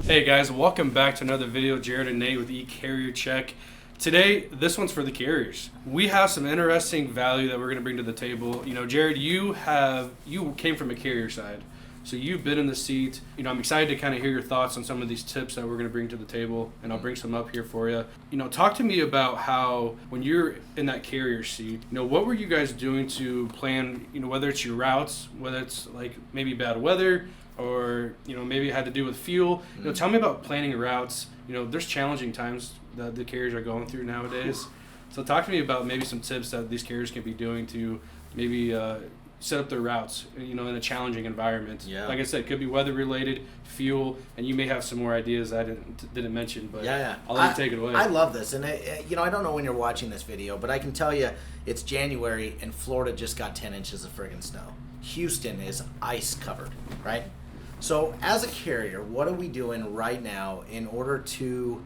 Hey guys, welcome back to another video. Jared and Nate with eCarrierCheck. Today, this one's for the carriers. We have some interesting value that we're going to bring to the table. You know, Jared, you came from a carrier side, so you've been in the seat. You know, I'm excited to kind of hear your thoughts on some of these tips that we're going to bring to the table, and I'll bring some up here for you. You know, talk to me about how, when you're in that carrier seat, you know, what were you guys doing to plan, you know, whether it's your routes, whether it's like maybe bad weather, or, you know, maybe it had to do with fuel. You know, tell me about planning routes. You know, there's challenging times that the carriers are going through nowadays. So talk to me about maybe some tips that these carriers can be doing to maybe set up their routes, you know, in a challenging environment. Yeah. Like I said, it could be weather related, fuel, and you may have some more ideas I didn't mention, but I'll let you take it away. I love this. And, you know, I don't know when you're watching this video, but I can tell you it's January and Florida just got 10 inches of friggin' snow. Houston is ice covered, right? So as a carrier, what are we doing right now in order to,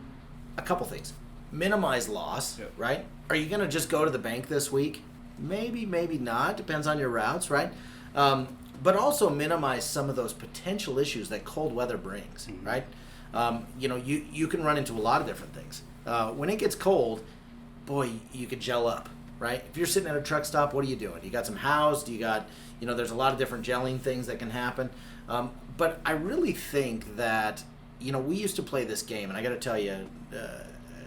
a couple things, minimize loss, right? Are you going to just go to the bank this week? Maybe, maybe not. Depends on your routes, right? But also minimize some of those potential issues that cold weather brings, right? You know, you can run into a lot of different things. When it gets cold, boy, you could gel up, right? If you're sitting at a truck stop, what are you doing? You got some housed, you got, you know, there's a lot of different gelling things that can happen. But I really think that, you know, we used to play this game, and I got to tell you,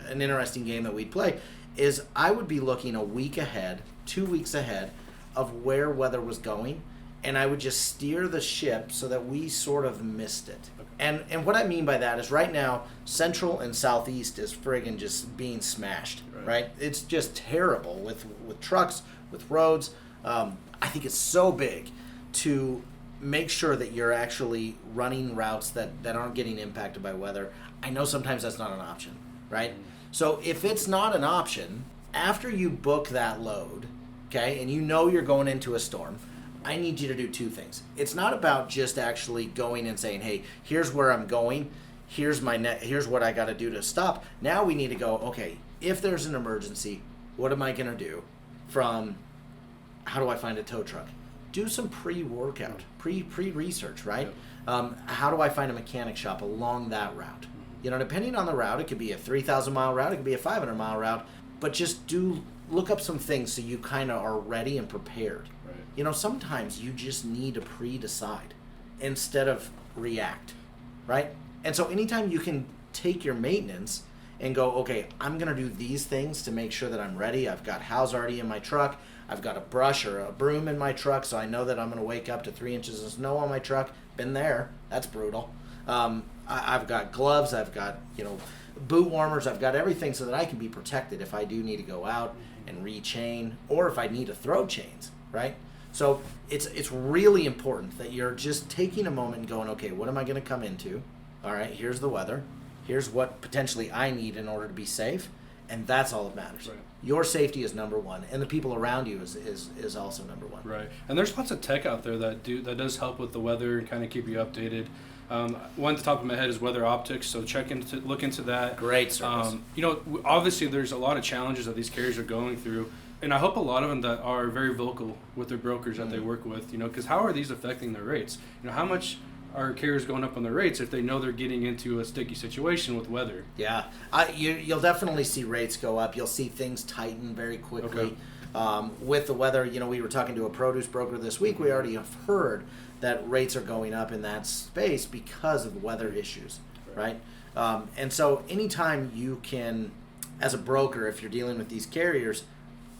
an interesting game that we'd play is I would be looking a week ahead, 2 weeks ahead of where weather was going, and I would just steer the ship so that we sort of missed it. And what I mean by that is right now, Central and Southeast is friggin' just being smashed, right? It's just terrible with trucks, with roads. I think it's so big to make sure that you're actually running routes that aren't getting impacted by weather. I know sometimes that's not an option, right? So if it's not an option, after you book that load, okay, and you know you're going into a storm, I need you to do two things. It's not about just actually going and saying, hey, here's where I'm going, here's what I got to do to stop. Now we need to go, okay, if there's an emergency, what am I going to do? From how do I find a tow truck? Do some pre-workout, pre-research, right? How do I find a mechanic shop along that route? You know, depending on the route, it could be a 3,000-mile route, it could be a 500-mile route, but just look up some things so you kind of are ready and prepared. Right. You know, sometimes you just need to pre-decide instead of react, right? And so anytime you can take your maintenance and go, okay, I'm going to do these things to make sure that I'm ready. I've got house already in my truck. I've got a brush or a broom in my truck, so I know that I'm going to wake up to 3 inches of snow on my truck. Been there. That's brutal. I've got gloves. I've got, you know, boot warmers. I've got everything so that I can be protected if I do need to go out and rechain, or if I need to throw chains, right? So it's really important that you're just taking a moment and going, okay, what am I going to come into? All right, here's the weather. Here's what potentially I need in order to be safe, and that's all that matters. Right. Your safety is number one, and the people around you is also number one. Right, and there's lots of tech out there that does help with the weather and kind of keep you updated. One at the top of my head is Weather Optics, so look into that. Great service. You know, obviously there's a lot of challenges that these carriers are going through, and I hope a lot of them that are very vocal with their brokers that they work with. You know, because how are these affecting their rates? You know, how much are carriers going up on their rates if they know they're getting into a sticky situation with weather? Yeah, you'll definitely see rates go up. You'll see things tighten very quickly. Okay. With the weather, you know, we were talking to a produce broker this week. We already have heard that rates are going up in that space because of weather issues, right? And so anytime you can, as a broker, if you're dealing with these carriers,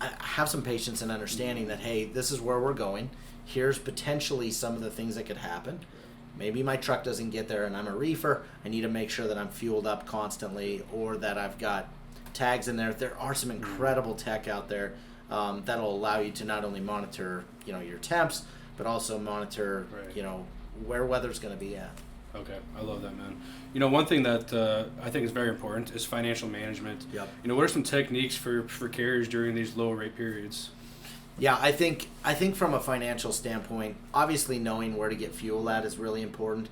have some patience and understanding that, hey, this is where we're going. Here's potentially some of the things that could happen. Maybe my truck doesn't get there and I'm a reefer. I need to make sure that I'm fueled up constantly, or that I've got tags in there. There are some incredible tech out there that'll allow you to not only monitor, you know, your temps, but also monitor, you know, where weather's going to be at. Okay, I love that, man. You know, one thing that I think is very important is financial management. Yep. You know, what are some techniques for carriers during these low rate periods? Yeah, I think from a financial standpoint, obviously knowing where to get fuel at is really important.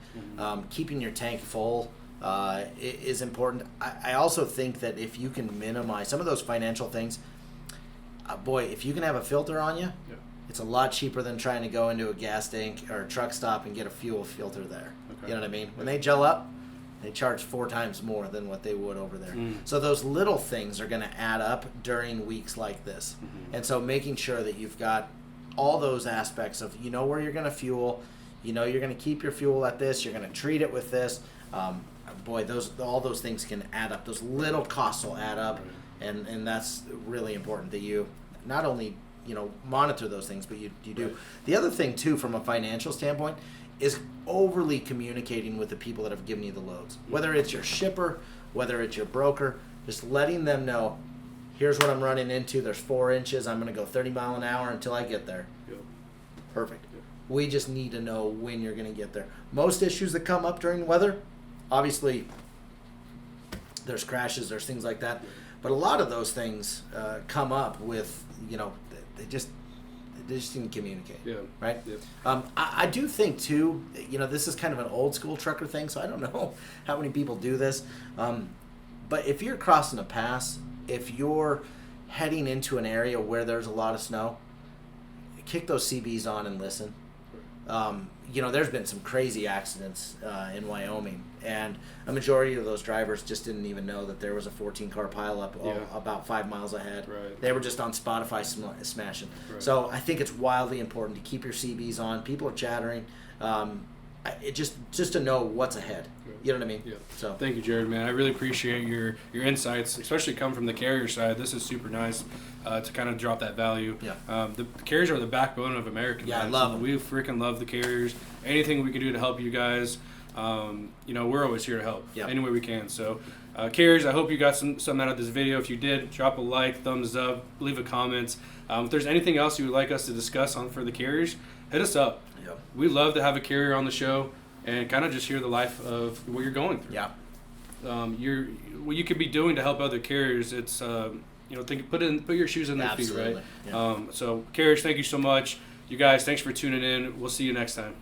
Keeping your tank full is important. I also think that if you can minimize some of those financial things, boy, if you can have a filter on you, it's a lot cheaper than trying to go into a gas tank or a truck stop and get a fuel filter there. Okay. You know what I mean? When they gel up, They charge 4 times more than what they would over there. Mm. So those little things are going to add up during weeks like this. Mm-hmm. And so making sure that you've got all those aspects of, where you're going to fuel, you're going to keep your fuel at this, you're going to treat it with this. Boy, all those things can add up. Those little costs will add up, and that's really important that you not only monitor those things, but you do. Right. The other thing too, from a financial standpoint, is overly communicating with the people that have given you the loads. Whether it's your shipper, whether it's your broker, just letting them know, here's what I'm running into. There's 4 inches. I'm going to go 30 mile an hour until I get there. Yep. Perfect. Yep. We just need to know when you're going to get there. Most issues that come up during weather, obviously, there's crashes, there's things like that. But a lot of those things come up with, they just didn't communicate. Yeah. Right? Yeah. I do think, too, this is kind of an old school trucker thing, so I don't know how many people do this. But if you're crossing a pass, if you're heading into an area where there's a lot of snow, kick those CBs on and listen. There's been some crazy accidents in Wyoming, and a majority of those drivers just didn't even know that there was a 14-car pileup about 5 miles ahead. Right. They were just on Spotify smashing. Right. So I think it's wildly important to keep your CBs on. People are chattering. It just to know what's ahead. You know what I mean? Yeah. So thank you, Jared, man. I really appreciate your insights, especially coming from the carrier side. This is super nice to kind of drop that value. Yeah. The carriers are the backbone of America. Yeah, man. I love them. We freaking love the carriers. Anything we can do to help you guys, we're always here to help any way we can. So, carriers, I hope you got something out of this video. If you did, drop a like, thumbs up, leave a comment. If there's anything else you would like us to discuss for the carriers, hit us up. Yep. We love to have a carrier on the show and kind of just hear the life of what you're going through. Yeah. What you could be doing to help other carriers. It's put your shoes in their feet, right? Yeah. So carriers, thank you so much. You guys, thanks for tuning in. We'll see you next time.